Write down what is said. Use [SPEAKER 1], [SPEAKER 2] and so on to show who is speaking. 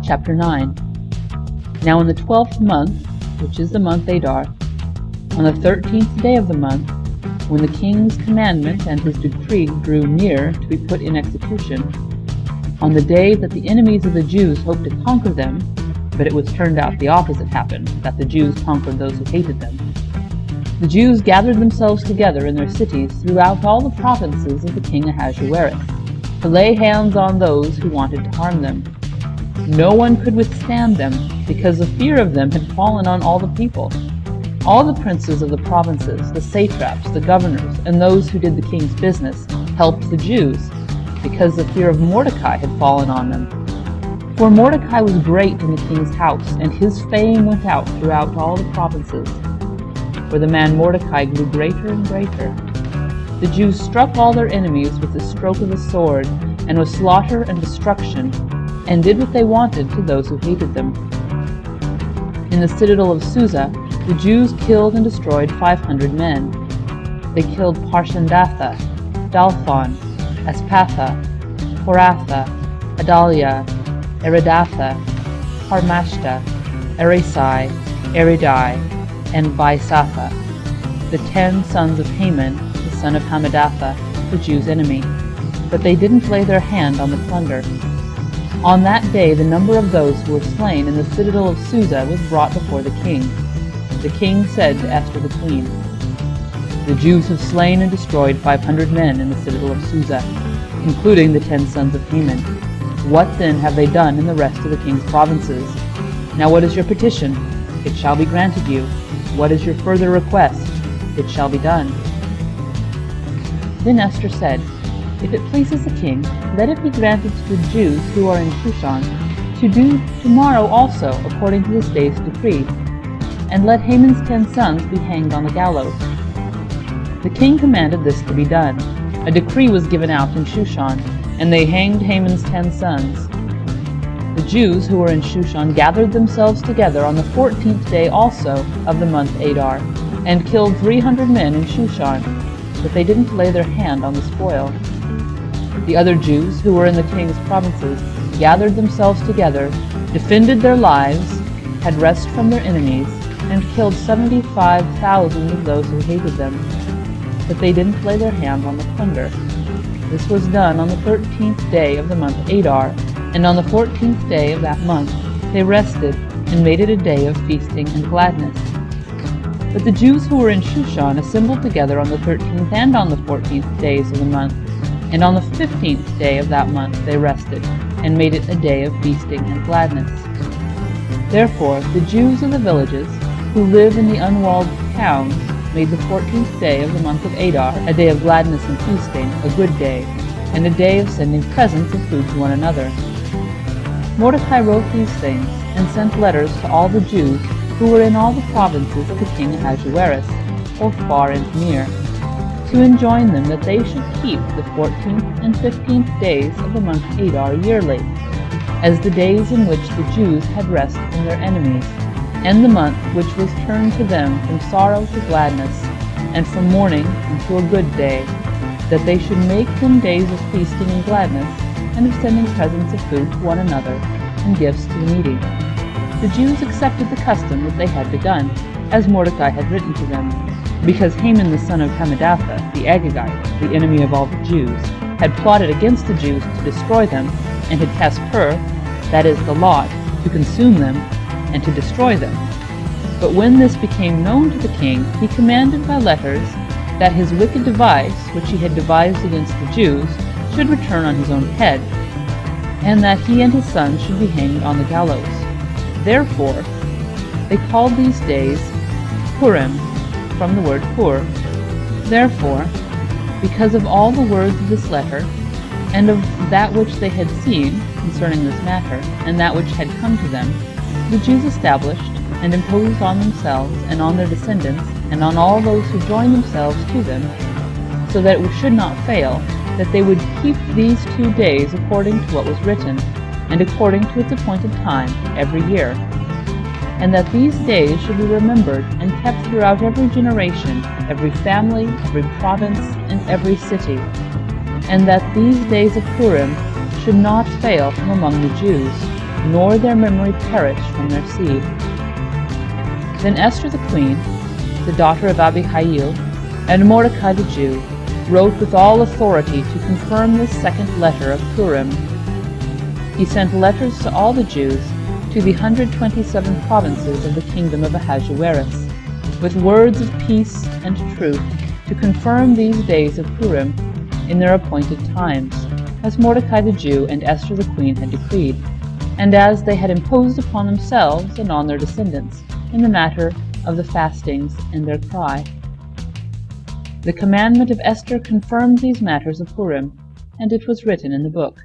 [SPEAKER 1] Chapter 9. Now in the 12th month, which is the month Adar, on the 13th day of the month, when the king's commandment and his decree drew near to be put in execution, on the day that the enemies of the Jews hoped to conquer them, but it was turned out the opposite happened, that the Jews conquered those who hated them, the Jews gathered themselves together in their cities throughout all the provinces of the king Ahasuerus, to lay hands on those who wanted to harm them. No one could withstand them, because the fear of them had fallen on all the people. All the princes of the provinces, the satraps, the governors, and those who did the king's business, helped the Jews, because the fear of Mordecai had fallen on them. For Mordecai was great in the king's house, and his fame went out throughout all the provinces. For the man Mordecai grew greater and greater. The Jews struck all their enemies with the stroke of the sword, and with slaughter and destruction, and did what they wanted to those who hated them. In the citadel of Susa, the Jews killed and destroyed 500 men. They killed Parshandatha, Dalphon, Aspatha, Horatha, Adalia, Eridatha, Parmashta, Erisai, Eridai, and Baisatha, the 10 sons of Haman, the son of Hammedatha, the Jews' enemy. But they didn't lay their hand on the plunder. On that day the number of those who were slain in the citadel of Susa was brought before the king. The king said to Esther the queen, "The Jews have slain and destroyed 500 men in the citadel of Susa, including the 10 sons of Haman. What then have they done in the rest of the king's provinces? Now what is your petition? It shall be granted you. What is your further request? It shall be done." Then Esther said, "If it pleases the king, let it be granted to the Jews who are in Shushan to do tomorrow also according to this day's decree, and let Haman's 10 sons be hanged on the gallows." The king commanded this to be done. A decree was given out in Shushan, and they hanged Haman's 10 sons. The Jews who were in Shushan gathered themselves together on the 14th day also of the month Adar, and killed 300 men in Shushan, but they didn't lay their hand on the spoil. The other Jews who were in the king's provinces gathered themselves together, defended their lives, had rest from their enemies, and killed 75,000 of those who hated them, but they didn't lay their hand on the plunder. This was done on the 13th day of the month Adar, and on the 14th day of that month they rested and made it a day of feasting and gladness. But the Jews who were in Shushan assembled together on the 13th and on the 14th days of the month, and on the 15th day of that month they rested, and made it a day of feasting and gladness. Therefore the Jews of the villages, who live in the unwalled towns, made the 14th day of the month of Adar a day of gladness and feasting, a good day, and a day of sending presents of food to one another. Mordecai wrote these things, and sent letters to all the Jews who were in all the provinces of the king Ahasuerus, both far and near, to enjoin them that they should keep the 14th and 15th days of the month Adar yearly, as the days in which the Jews had rest from their enemies, and the month which was turned to them from sorrow to gladness, and from mourning into a good day, that they should make them days of feasting and gladness, and of sending presents of food to one another, and gifts to the needy. The Jews accepted the custom that they had begun, as Mordecai had written to them, because Haman the son of Hammedatha, the Agagite, the enemy of all the Jews, had plotted against the Jews to destroy them, and had cast pur, that is the lot, to consume them, and to destroy them. But when this became known to the king, he commanded by letters that his wicked device, which he had devised against the Jews, should return on his own head, and that he and his sons should be hanged on the gallows. Therefore they called these days Purim, from the word pur. Therefore, because of all the words of this letter, and of that which they had seen concerning this matter, and that which had come to them, the Jews established and imposed on themselves and on their descendants, and on all those who joined themselves to them, so that it should not fail, that they would keep these 2 days according to what was written, and according to its appointed time every year, and that these days should be remembered and kept throughout every generation, every family, every province, and every city, and that these days of Purim should not fail from among the Jews, nor their memory perish from their seed. Then Esther the queen, the daughter of Abihail, and Mordecai the Jew, wrote with all authority to confirm this second letter of Purim. He sent letters to all the Jews, to the 127 provinces of the kingdom of Ahasuerus, with words of peace and truth, to confirm these days of Purim in their appointed times, as Mordecai the Jew and Esther the queen had decreed, and as they had imposed upon themselves and on their descendants, in the matter of the fastings and their cry. The commandment of Esther confirmed these matters of Purim, and it was written in the book.